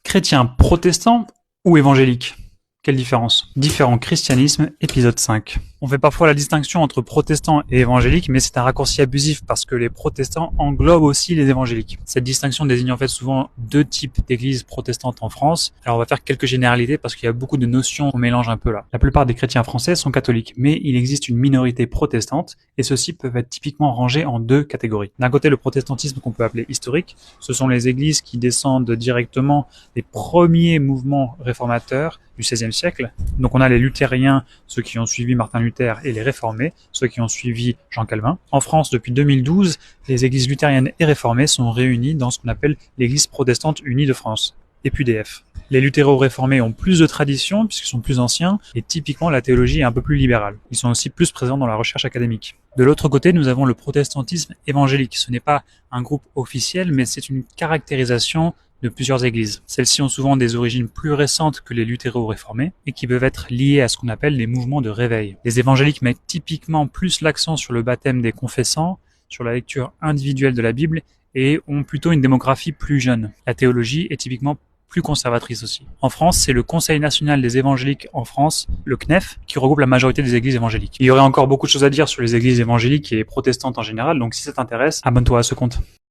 Chrétien protestant ou évangélique? Quelle différence? Différent christianisme, épisode 5. On fait parfois la distinction entre protestants et évangéliques, mais c'est un raccourci abusif parce que les protestants englobent aussi les évangéliques. Cette distinction désigne en fait souvent deux types d'églises protestantes en France. Alors on va faire quelques généralités parce qu'il y a beaucoup de notions qu'on mélange un peu là. La plupart des chrétiens français sont catholiques, mais il existe une minorité protestante et ceux-ci peuvent être typiquement rangés en deux catégories. D'un côté, le protestantisme qu'on peut appeler historique, ce sont les églises qui descendent directement des premiers mouvements réformateurs du XVIe siècle. Donc on a les luthériens, ceux qui ont suivi Martin Luther, et les réformés, ceux qui ont suivi Jean Calvin. En France, depuis 2012, les églises luthériennes et réformées sont réunies dans ce qu'on appelle l'Église protestante unie de France, EPUDF. Les luthéro-réformés ont plus de tradition puisqu'ils sont plus anciens et typiquement la théologie est un peu plus libérale. Ils sont aussi plus présents dans la recherche académique. De l'autre côté, nous avons le protestantisme évangélique. Ce n'est pas un groupe officiel, mais c'est une caractérisation de plusieurs églises. Celles-ci ont souvent des origines plus récentes que les luthéro-réformés et qui peuvent être liées à ce qu'on appelle les mouvements de réveil. Les évangéliques mettent typiquement plus l'accent sur le baptême des confessants, sur la lecture individuelle de la Bible et ont plutôt une démographie plus jeune. La théologie est typiquement plus conservatrice aussi. En France, c'est le Conseil national des évangéliques en France, le CNEF, qui regroupe la majorité des églises évangéliques. Il y aurait encore beaucoup de choses à dire sur les églises évangéliques et protestantes en général, donc si ça t'intéresse, abonne-toi à ce compte.